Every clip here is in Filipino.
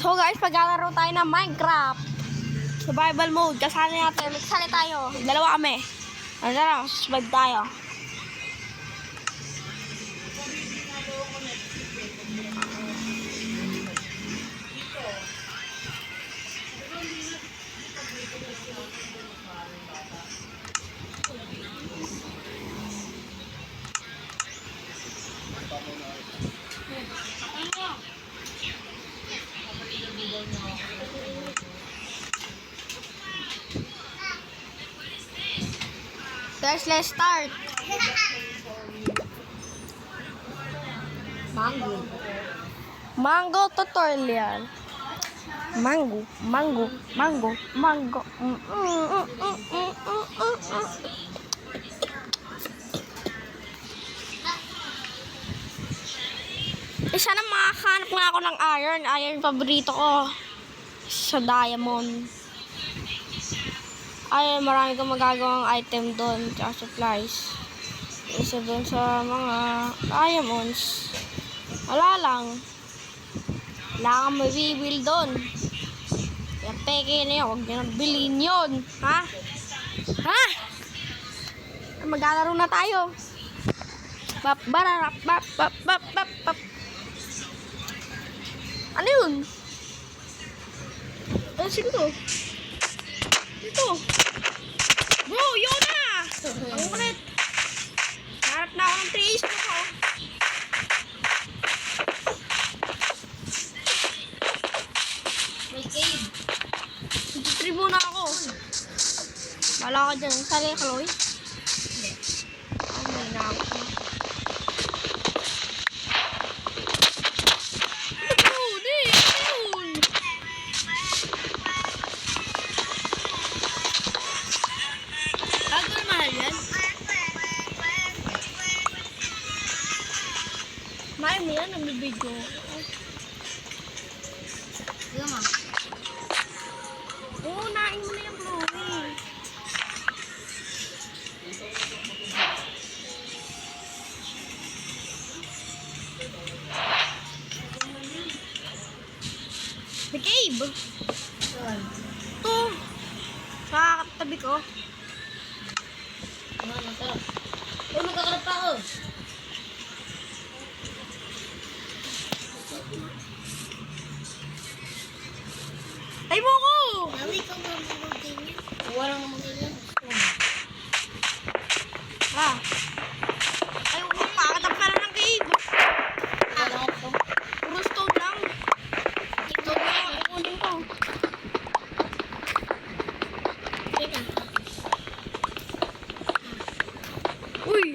So guys, paglalaro tayo ng Minecraft survival mode. Kasali natin, magsali tayo. Dalawa kami. Ano na lang, subscribe tayo. Guys, let's start. Mango tutorial. Mango. Sana makahanap nga ako ng iron. Iron paborito ko. Sa diamond. Ay, marami kang magagawang item doon, tsaka supplies. Isa doon sa mga diamonds. Wala lang. Wala kang mabibil doon. Kaya peke na yun, huwag nyo nang bilhin yun. Ha? Ha? Maglalaro na tayo. Bap. Ano yun? Ano siguro? Ito. Bro, yun na! Ang kulit. Harap na ako ng trees ko. May cave. Nag-tree muna ako. Bala ka dyan. Sali ka, Chloe? May na ako. May mo yan, nagbibidyo. Sige ma. Oo, nain mo na yung Chloe. The cave! Saan? Ito! Sa tabi ko. Masarap. Uy, magkakarap pa ako. Ay mo ko! Nawi ka mga magiging yan. Walang magiging yan. Ah. Ay, makakatap ka na ng cave. Wala ko. Puro stone lang. Stone lang ang kukunin ko. Teka. Uy!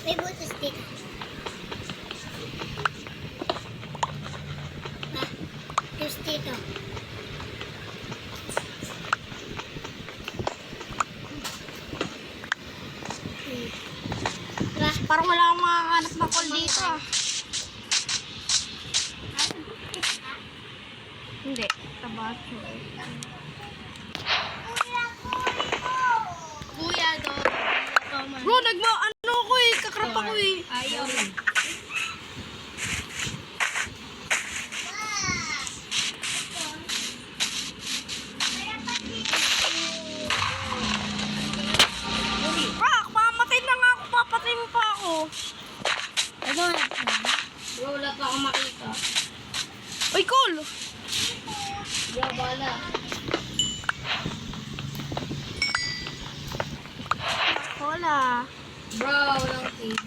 May butas dito. Just dito. Parang wala akong makakahanap na call dito ah. Hindi. Tabaso. Kuya do. Bro, ano ko eh. Kakrap ako eh. Ayaw. Mamatay na nga ako. Papatay mo pa ako. Ano? Bro, wala pa akong makita. Uy, cool! Bro, bala. Cola. Bro, walang cave.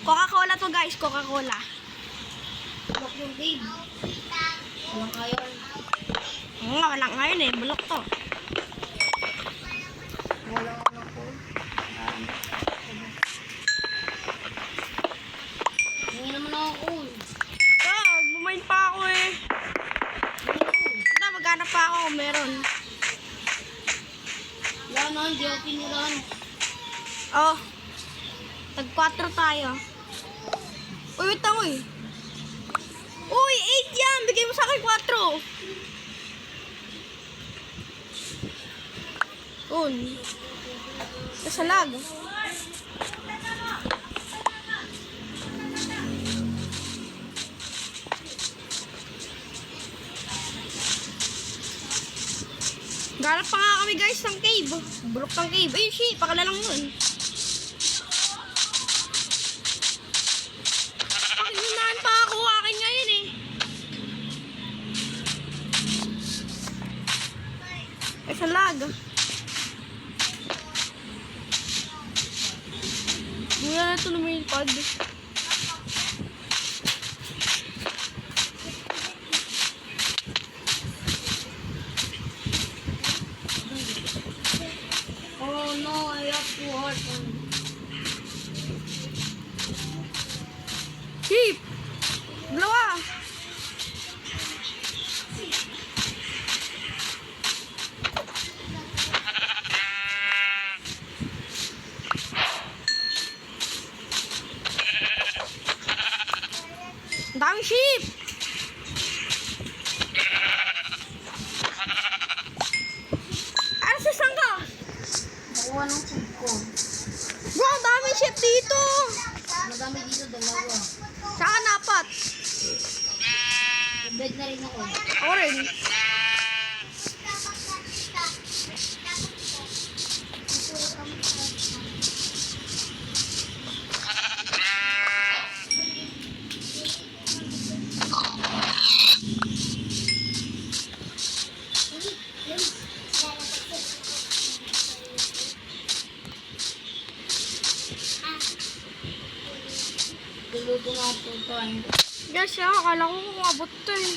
Coca-Cola to guys. Coca-Cola. Bulok yung cave. Walang iron. Oo nga, wala ngayon eh. Bulok to. Walang coal. Hindi naman ako coal. Bumain pa ako eh. Ito, maghanap pa ako kung meron. Wala na, hindi ako pinirahan. Oh. Tag-4 tayo. Uy, wait lang uy. Uy, 8 yan. Bigay mo sa akin 4. Sa lag. Naghanap pa nga kami guys ng cave. Bulok ng cave. Ay, shit. Pakala lang yun. Pakinunahan pa ako. Akin ngayon eh. Ay, sa lag. Mula na ito lumilipad. Oh no, I have to hurt him. Sheep! Dalawa! Ang daming sheep! Ano sa sangka? Nakuha ng food ko. Bro, ang daming sheep dito! Madami dito, dalawa. Saka napat. Bed na rin ako. Ako rin. Luluto nga po ito. Guys, akala ko kumabot to eh.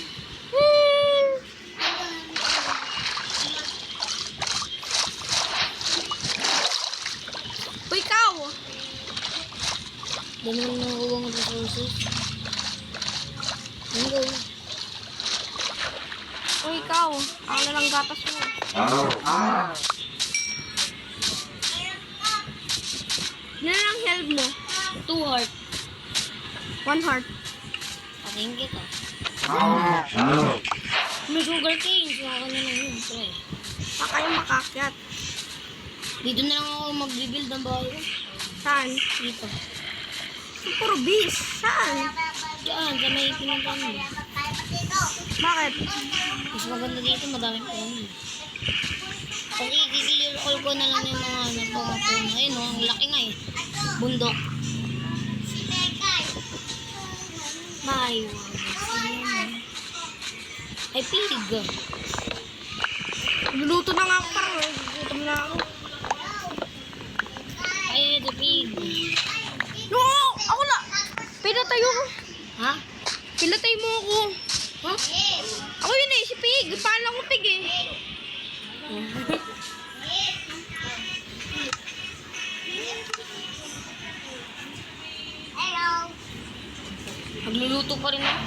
Uy, ikaw! Dami naman nakuha ng resources. Ano go? Uy, ikaw. Ako na lang gatas mo. Yan lang help mo. 2 heart. 1 heart. Patingin kita. May sugar cane. So ako na lang yun. Try. Pa kayo makakyat. Dito na lang ako mag-rebuild ng bahay ko. Saan? Dito. Puro bees. Saan? Diyan, sa may pinuntan mo. Bakit? Mas maganda dito, madami pa rin. Pag i-clear all ko na lang yung mga napakapuno. Ayun o, ang laki nga eh. Bundok. May ay pig. Luluto na nga ako parang. Gutom na ako. Ay, the pig. No! Ako na! Pinatay ako. Ha? Pinatay mo ako. Ha? Ako yun eh, si Pig. Paano ko Pig eh? Magluluto pa rin ako.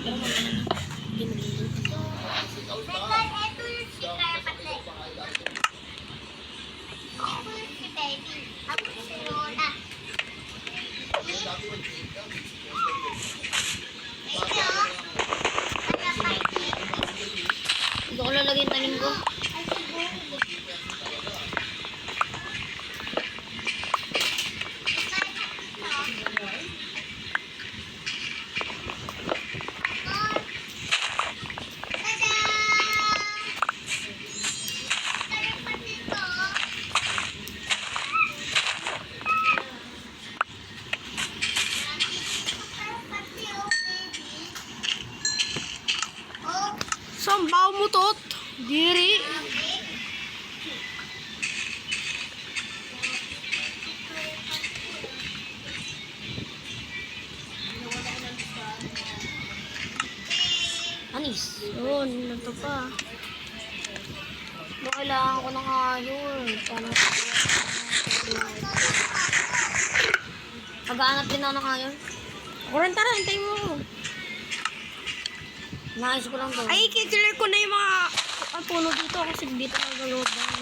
Pero mamaya na. Hindi magluluto. Dito ko lalagay yung tanim ko. Sambaw mo tot. Diri. Anis. Yun, ito pa. Kailangan ko ng iron. Paano? Mag-aanap din ako ng iron. Ako rin tara, hintay mo ako. Naayos ko lang to. Ay, i-clear ko na yung mga puno dito kasi dito nagaloban.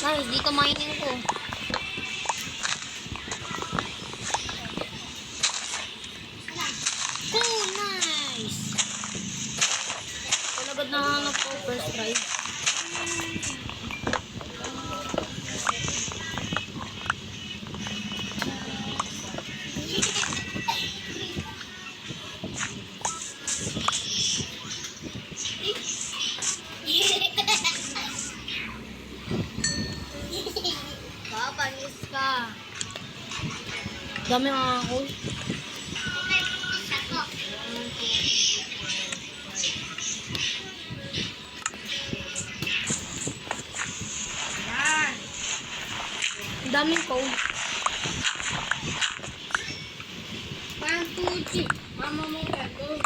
Nice, dito mining ko. Cool, nice. Palagad na hanap ko first try. Dami nga ako. Ang daming code. 1, 2, 3. Mama mo ito.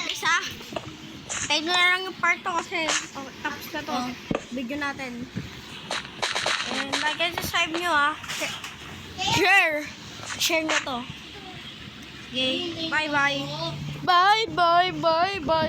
Isa. Tayo na lang yung part to kasi tapos na to. Video natin. And like and subscribe nyo Share. Share nyo to. Okay. Bye bye. Bye bye bye bye.